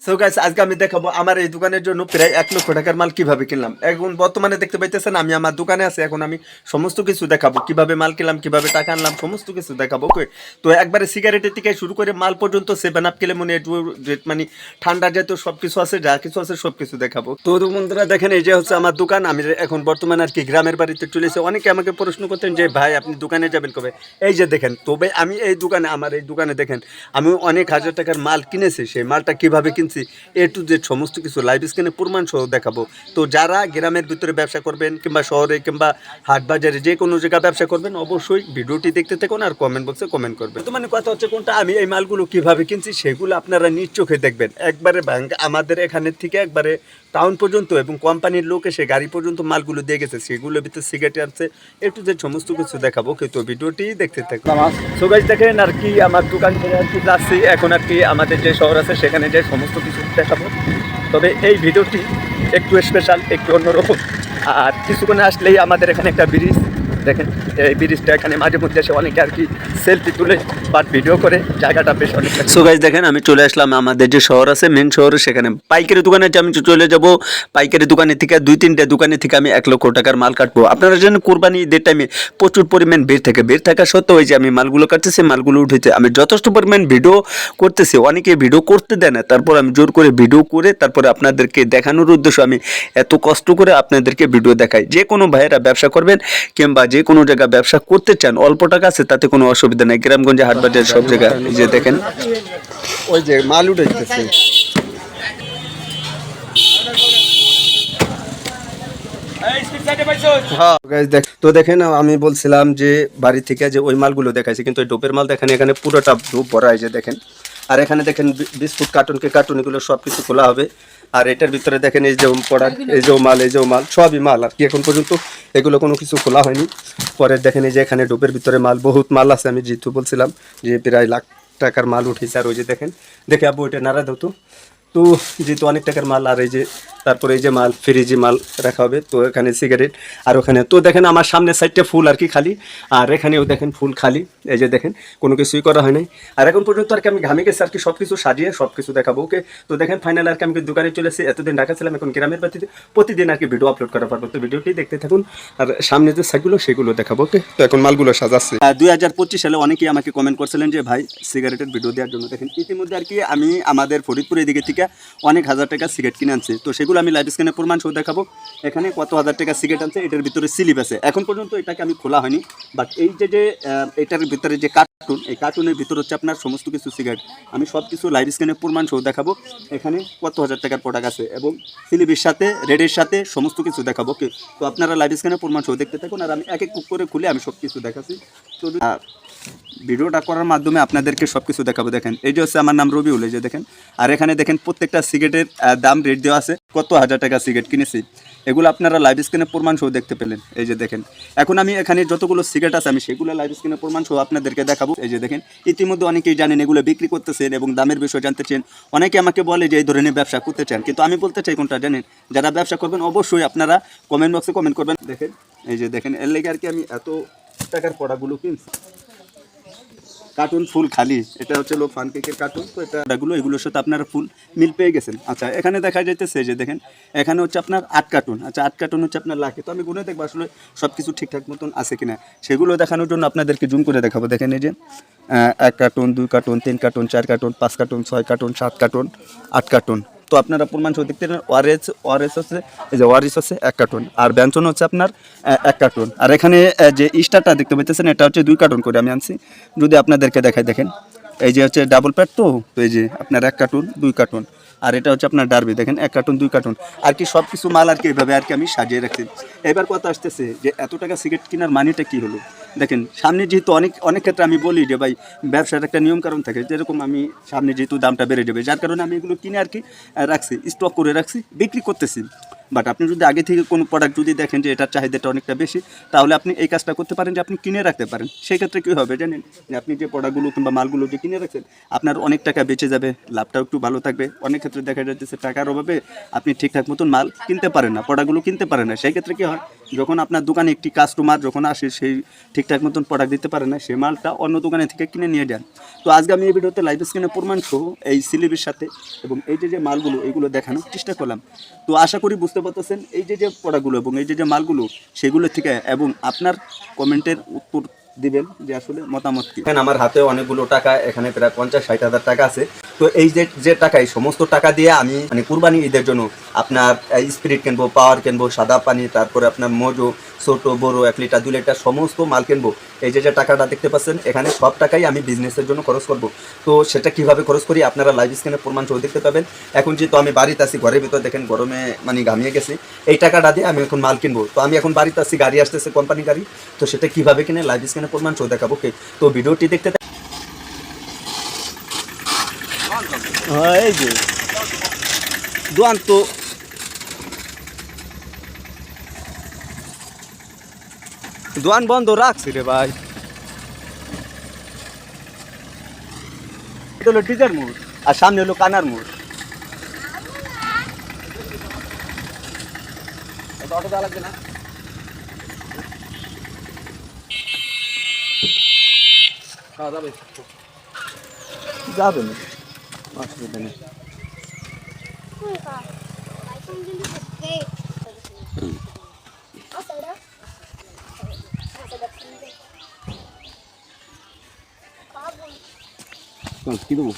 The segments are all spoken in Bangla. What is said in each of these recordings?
সো গাইস আজকে আমি দেখাবো আমার এই দোকানের জন্য প্রায় 1 লক্ষ টাকার মাল কিভাবে কিনলাম। এখন বর্তমানে দেখতে পাইতেছেন আমি আমার দোকানে আছি। এখন আমি সমস্ত কিছু দেখাবো, কিভাবে মাল কিনলাম, কিভাবে টাকা আনলাম, সমস্ত কিছু দেখাবো। ওকে, তো একবারে সিগারেটের থেকে শুরু করে মাল পর্যন্ত 7 আপ কেলেমনি মানে ঠান্ডা জাতীয় সব কিছু আছে, যা কিছু আছে সব কিছু দেখাবো। তো বন্ধুরা দেখেন, এই যে হচ্ছে আমার দোকান। আমি এখন বর্তমানে আর কি গ্রামের বাড়িতে চলেছে। অনেকে আমাকে প্রশ্ন করতেন যে ভাই আপনি দোকানে যাবেন কবে। এই যে দেখেন, তবে আমি এই দোকানে আমার এই দোকানে দেখেন আমি অনেক হাজার টাকার মাল কিনেছি। সেই মালটা কিভাবে কিনছি এ টু জেড সমস্ত কিছু লাইভ স্ক্রিনে প্রমাণ সহ দেখাবো। তো যারা গ্রামের ভিতরে ব্যবসা করবেন কিংবা শহরে কিংবা হাট বাজারে যে কোনো জায়গায় ব্যবসা করবেন, অবশ্যই ভিডিওটি দেখতে থাকুন আর কমেন্ট বক্সে কমেন্ট করবেন। তো মানে কথা হচ্ছে কোনটা, আমি এই মালগুলো কিভাবে কিনছি সেগুলো আপনারা নিজ চোখে দেখবেন। একবারে আমাদের এখানে থেকে একবারে টাউন পর্যন্ত এবং কোম্পানির লোক এসে গাড়ি পর্যন্ত মালগুলো দিয়ে গেছে, সেগুলোর ভিতরে সিগারেট আছে, এ টু জেড সমস্ত কিছু দেখাবো। কিন্তু ভিডিওটি দেখতে থাকুন। সো গাইস দেখেন আর কি আমার দোকান থেকে আর কি যাচ্ছি এখন আর কি আমাদের যে শহর আছে সেখানে যে সমস্ত কিছু দেখাবো। তবে এই ভিডিওটি একটু স্পেশাল, একটু অন্যরকম। আর কিছুক্ষণে আসলেই আমাদের এখানে একটা ব্রিজ দেখেন, এই ব্রিজটা এখানে মাঝে মধ্যে এসে অনেকে আর কি সেলফি তুলে বাট ভিডিও করে, জায়গাটা বেশ অনেক। সো গাইস দেখেন আমি চলে আসলাম আমাদের যে শহর আছে মেন শহরে, সেখানে পাইকারি দোকানে আমি চলে যাব। পাইকারি দোকানের থেকে 2-3টে দোকানের থেকে আমি 1 লক্ষ টাকার মাল কাটবো। আপনারা জানেন কোরবানি ঈদের টাইমে প্রচুর পরিমাণ ভিড় থাকে। ভিড় থাকা সত্ত্বেও ওই যে আমি মালগুলো কাটতেছি, মালগুলো উঠেছে, আমি যথেষ্ট পরিমাণ ভিডিও করতেছি। অনেকে ভিডিও করতে দেয় না, তারপর আমি জোর করে ভিডিও করে তারপরে আপনাদেরকে দেখানোর উদ্দেশ্য আমি এত কষ্ট করে আপনাদেরকে ভিডিও দেখাই। যে কোনো ভাইয়েরা ব্যবসা করবেন কিংবা যে কোনো জায়গায় ব্যবসা করতে চান, অল্প টাকা আছে তাতে কোনো অসুবিধা নেই। গ্রামগঞ্জে হাট বাজার সব জায়গায় এই যে দেখেন ওই যে মাল উঠেছে। তো দেখেন আমি বলছিলাম যে বাড়ি থেকে যে ওই মালগুলো দেখাইছে, কিন্তু ওই ডোপের মাল দেখেন এখানে পুরোটা ডোপ ভরা এই যে দেখেন। আর এখানে দেখেন বিস্কুট কার্টুন এগুলো সব কিছু খোলা হবে। আর এটার ভিতরে দেখেন এই যে প্রোডাক্ট, এই যে মাল সবই মাল আর কি। এখন পর্যন্ত এগুলো কোনো কিছু খোলা হয়নি। পরে দেখেন এই যে এখানে ডোপের ভিতরে মাল, বহুত মাল আছে। আমি যেহেতু বলছিলাম যে প্রায় লাখ টাকার মাল উঠেছে। আর ওই যে দেখেন, দেখে আব্বু ওইটা নাড়া দাও তো যেহেতু অনেক টাকার মাল। আর এই যে তারপরে এই যে মাল ফ্রিজে মাল রাখা হবে। তো এখানে সিগারেট, আর ওখানে তো দেখেন আমার সামনে সাইডটা ফুল আর কি খালি, আর এখানেও দেখেন ফুল খালি। এই যে দেখেন কোনো কিছুই করা হয় নাই। আর এখন পর্যন্ত আর কি আমি ঘামে গেছি আর কি, সব কিছু সাজিয়ে সব কিছু দেখাবো। ওকে, তো দেখেন ফাইনাল আর কি আমি দোকানে চলে এসেছি। এতদিন ঢাকা ছিলাম, এখন গ্রামের বাড়িতে প্রতিদিন আর কি ভিডিও আপলোড করা পারবো। তো ভিডিওটি দেখতে থাকুন আর সামনে যে সাইডগুলো সেগুলো দেখাবো। ওকে, তো এখন মালগুলো সাজাচ্ছি। 2025 সালে অনেকেই আমাকে কমেন্ট করছিলেন যে ভাই সিগারেটের ভিডিও দেওয়ার জন্য। দেখেন ইতিমধ্যে আর কি আমি আমাদের ফরিদপুর এদিকে থেকে অনেক হাজার টাকা সিগারেট কিনে আনছি। তো সেগুলো আমি লাইভ স্ক্রিনে প্রমাণ সহ দেখাবো। এখানে কত হাজার টাকা সিগারেট আনছে, এটার ভিতরে স্লিপ আছে। এখন পর্যন্ত এটাকে আমি খোলা হয়নি, বাট এই যে এটার ভিতরে যে কার্টুন, এই কার্টুনের ভিতরে হচ্ছে আপনার সমস্ত কিছু সিগারেট। আমি সব কিছু লাইভ স্ক্রিনে প্রমাণ সহ দেখাবো। এখানে কত হাজার টাকার প্রোডাক্ট আছে এবং স্লিপের সাথে রেডের সাথে সমস্ত কিছু দেখাবো। ওকে, তো আপনারা লাইভ স্ক্রিনে প্রমাণ সহ দেখতে থাকুন আর আমি এক এক করে খুলে আমি সব কিছু দেখাচ্ছি। তো ভিডিওটা করার মাধ্যমে আপনাদেরকে সব কিছু দেখাবো। দেখেন এই যে হচ্ছে আমার নাম রবিউল, এই যে দেখেন। আর এখানে দেখেন প্রত্যেকটা সিগারেটের দাম রেট দেওয়া আছে, কত হাজার টাকা সিগারেট কিনেছি। এগুলো আপনারা লাইভ স্ক্রিনে প্রমাণ সহ দেখতে পেলেন। এই যে দেখেন এখন আমি এখানে যতগুলো সিগারেট আছে আমি সেগুলো লাইভ স্ক্রিনে প্রমাণ সহ আপনাদেরকে দেখাবো। এই যে দেখেন ইতিমধ্যে অনেকেই জানেন এগুলো বিক্রি করতেছেন এবং দামের বিষয় জানতে চান। অনেকে আমাকে বলে যে এই ধরনের ব্যবসা করতে চান, কিন্তু আমি বলতে চাই কোনটা জানেন, যারা ব্যবসা করবেন অবশ্যই আপনারা কমেন্ট বক্সে কমেন্ট করবেন। দেখেন এই যে দেখেন এর লেগে আর কি আমি এত টাকার প্রোডাক্টগুলো কিনছি। কার্টুন ফুল খালি, এটা হচ্ছে লো ফান কেকের কার্টুন। তো এটাগুলো এগুলোর সাথে আপনারা ফুল মিল পেয়ে গেছেন। আচ্ছা এখানে দেখা যাইতেছে যে দেখেন এখানে হচ্ছে আপনার 8 কার্টুন। আচ্ছা 8 কার্টুন হচ্ছে আপনার লাখে। তো আমি গুনে দেখবো আসলে সব কিছু ঠিকঠাক মতন আছে কিনা, সেগুলো দেখানোর জন্য আপনাদেরকে জুম করে দেখাবো। দেখেন এই যে 1 cartoon, 2 cartoon, 3 cartoon, 4 cartoon, 5 cartoon, 6 cartoon, 7 cartoon, 8 cartoon. তো আপনারা প্রমাণ সহ দেখতে পারেন। ওয়ারেস হচ্ছে এই যে ওয়ারিস হচ্ছে 1 কার্টুন, আর ব্যঞ্জন হচ্ছে আপনার 1 কার্টুন। আর এখানে যে স্টারটা দেখতে পাইতেছেন এটা হচ্ছে 2 কার্টুন করে আমি আনছি। যদি আপনাদেরকে দেখাই, দেখেন এই যে হচ্ছে ডাবল প্যাড। তো এই যে আপনার 1 কার্টুন 2 কার্টুন, আর এটা হচ্ছে আপনার ডারবি। দেখেন 1 কার্টুন 2 কার্টুন আর কি সব কিছু মাল আর কি এইভাবে আর কি আমি সাজিয়ে রাখছি। এবার কথা আসতেছে যে এত টাকা সিগারেট কেনার মানিটা কী হলো। দেখেন সামনে যেহেতু অনেক ক্ষেত্রে আমি বলি যে ভাই ব্যবসার একটা নিয়ম কারণ থাকে, যেরকম আমি সামনে যেহেতু দামটা বেড়ে যাবে, যার কারণে আমি এগুলো কিনে আর কি রাখছি, স্টক করে রাখছি, বিক্রি করতেছি। বাট আপনি যদি আগে থেকে কোনো প্রোডাক্ট যদি দেখেন যে এটার চাহিদাটা অনেকটা বেশি, তাহলে আপনি এই কাজটা করতে পারেন যে আপনি কিনে রাখতে পারেন। সেই ক্ষেত্রে কী হবে জানেন, যে আপনি যে প্রোডাক্টগুলো কিংবা মালগুলো যে কিনে রাখছেন আপনার অনেক টাকা বেঁচে যাবে, লাভটাও একটু ভালো থাকবে। অনেক ক্ষেত্রে দেখা যাচ্ছে টাকার অভাবে আপনি ঠিকঠাক মতন মাল কিনতে পারেন না, প্রোডাক্টগুলো কিনতে পারেন না। সেই ক্ষেত্রে কী হয়, যখন আপনার দোকানে একটি কাস্টমার যখন আসে সেই ঠিকঠাক মতন প্রোডাক্ট দিতে পারে না, সেই মালটা অন্য দোকানে থেকে কিনে নিয়ে যান। তো আজকে আমি এই ভিডিওতে লাইভ স্ক্রিনে প্রমাণ সহ এই স্লিপের সাথে এবং এই যে মালগুলো এইগুলো দেখানোর চেষ্টা করলাম। তো আশা করি বুঝতে পারতেছেন এই যে প্রোডাক্টগুলো এবং এই যে মালগুলো সেগুলো থেকে, এবং আপনার কমেন্টের উত্তর দিবেন যে আসলে মতামত কি। এখানে আমার হাতে অনেকগুলো টাকা, এখানে প্রায় 50-60 হাজার টাকা আছে। তো এই যে টাকা, এই সমস্ত টাকা দিয়ে আমি মানে কুরবানি ঈদের জন্য আপনার স্পিরিট কিনবো, পাওয়ার কিনবো, সাদা পানি, তারপরে আপনার মোজো, ছোট বড় 1 লিটার 2 লিটার সমস্ত মাল কিনবো। এই যে টাকাটা দেখতে পাচ্ছেন এখানে সব টাকাই আমি বিজনেসের জন্য খরচ করব। তো সেটা কিভাবে খরচ করি আপনারা লাইভ স্ক্রিনে প্রমাণ সহ দেখতে পাবেন। এখন যেহেতু আমি বাড়িতে আছি, ঘরের ভিতর দেখেন গরমে মানে ঘামিয়ে গেছি, এই টাকাটা দিয়ে আমি এখন মাল কিনবো। তো আমি এখন বাড়িতে আছি, গাড়ি আসতেছে কোম্পানি গাড়ি, তো সেটা কিভাবে কিনে লাইভ স্ক্রিনে প্রমাণ সহ দেখাবো। তো ভিডিওটি দেখতে এই যে দোয়ান তো দোয়ান বন্ধ রাখছি রে ভাই। এটা হলো টিজার মোড় আর সামনে হলো কানার মোড়। অটো দেওয়া লাগবে না, যাবে না, অসুবিধা নেই। কি দেবো?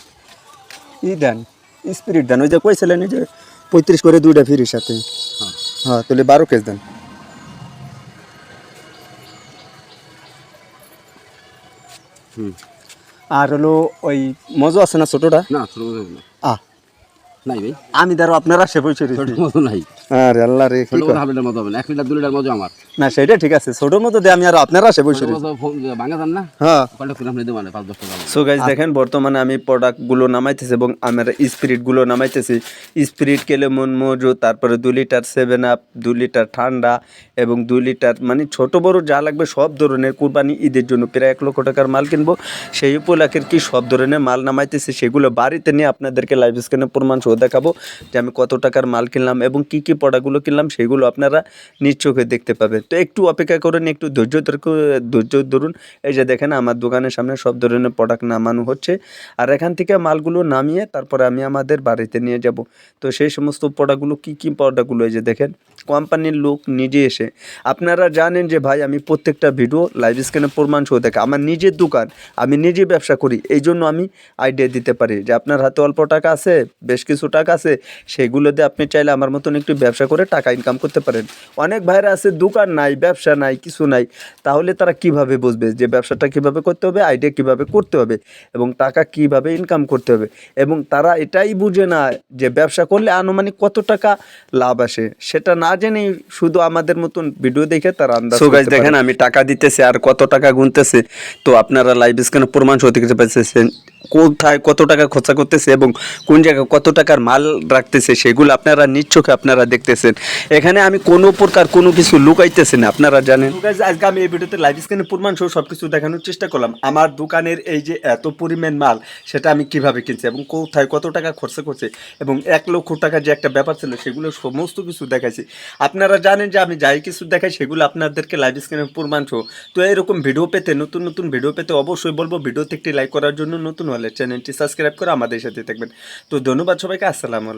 দেন স্পিরিট দেন, ওই যে কইছিলেন এই যে 35 করে 2টা ফ্রির সাথে। হ্যাঁ তাহলে 12 কেজি দেন। আর হলো ওই মজা আছে না ছোটটা? না ছোট মজা নাই ভাই, আমি ধরো আপনার আশে পয়সা মতো নাই। আরে আল্লাহ রে, কি কথা হবে? মজা হবে না, 1 লিটার 2 লিটার মজা আমার না, সেটা ঠিক আছে, ছোট মতো দিয়ে আমি আর আপনার আশে পয়সা ভাঙা যান না। হ্যাঁ কন্টাক্ট আপনি দেবেন 5-10 টাকা। সো গাইস দেখেন বর্তমানে আমি প্রোডাক্ট গুলো নামাইতেছি এবং আমার স্পিরিট গুলো নামাইতেছি। স্পিরিট কেলেমন মোজো, তারপরে 2 লিটার 7 আপ, 2 লিটার ঠান্ডা এবং 2 লিটার মানে ছোট বড় যা লাগবে সব ধরনের কুরবানি ঈদের জন্য প্রায় 1 লক্ষ টাকার মাল কিনবো। সেই উপলক্ষের কি সব ধরনের মাল নামাইতেছি, সেগুলো বাড়িতে নিয়ে আপনাদেরকে লাইভ স্ক্রিনে প্রমাণ সহ দেখাবো যে আমি কত টাকার মাল কিনলাম এবং কি কি প্রোডাক্টগুলো কিনলাম, সেগুলো আপনারা নিজ চোখে দেখতে পাবেন। তো একটু অপেক্ষা করেন, একটু ধৈর্য ধরুন। এই যে দেখেন আমার দোকানের সামনে সব ধরনের প্রোডাক্ট নামানো হচ্ছে, আর এখান থেকে মালগুলো নামিয়ে তারপরে আমি আমাদের বাড়িতে নিয়ে যাব। তো সেই সমস্ত প্রোডাক্টগুলো কি প্রোডাক্টগুলো এই যে দেখেন কোম্পানির লোক নিজে এসে, আপনারা জানেন যে ভাই আমি প্রত্যেকটা ভিডিও লাইভ স্ক্রিনে প্রমাণ সহ দেখা, আমার নিজের দোকান, আমি নিজে ব্যবসা করি, এই জন্য আমি আইডিয়া দিতে পারি যে আপনার হাতে অল্প টাকা আছে, বেশ কিছু টাকা আছে, সেগুলো দিয়ে আপনি চাইলে আমার মতন একটু ব্যবসা করে টাকা ইনকাম করতে পারেন। অনেক ভাইরা আছে দোকান নাই, ব্যবসা নাই, কিছু নাই, তাহলে তারা কিভাবে বুঝবে যে ব্যবসাটা কিভাবে করতে হবে, আইডিয়া কিভাবে করতে হবে এবং টাকা কিভাবে ইনকাম করতে হবে, এবং তারা এটাই বুঝে না যে ব্যবসা করলে আনুমানিক কত টাকা লাভ আসে, সেটা না জেনেই শুধু আমাদের মতন ভিডিও দেখে তারা আন্দাজ। সো গাইস দেখেন আমি টাকা দিতেছি আর কত টাকা গুনতেছে, তো আপনারা লাইভ স্ক্রিনে প্রমাণ সত্যি কিছু পাচ্ছেন কোথায় কত টাকা খরচা করতেছে এবং কোন জায়গায় কত টাকার মাল রাখতেছে, সেগুলো আপনারা নিজ চোখে আপনারা দেখতেছেন। এখানে আমি কোনো প্রকার কোনো কিছু লুকাইতেছি না, আপনারা জানেন। আজকে আমি এই ভিডিওতে লাইভ স্ক্রিনে প্রমাণ সহ সব কিছু দেখানোর চেষ্টা করলাম। আমার দোকানের এই যে এত পরিমাণ মাল, সেটা আমি কিভাবে কিনছি এবং কোথায় কত টাকা খরচা করছে এবং 1 লক্ষ টাকা যে একটা ব্যাপার ছিল, সেগুলো সমস্ত কিছু দেখাইছি। আপনারা জানেন যে আমি যাই কিছু দেখাই সেগুলো আপনাদেরকে লাইভ স্ক্রিনে প্রমাণ সহ। তো এরকম ভিডিও পেতে, নতুন নতুন ভিডিও পেতে অবশ্যই বলবো ভিডিওতে একটি লাইক করার জন্য, নতুন হলে চ্যানেলটি সাবস্ক্রাইব করে আমাদের সাথে থাকবেন। তো ধন্যবাদ সবাইকে, আসসালামু আলাইকুম।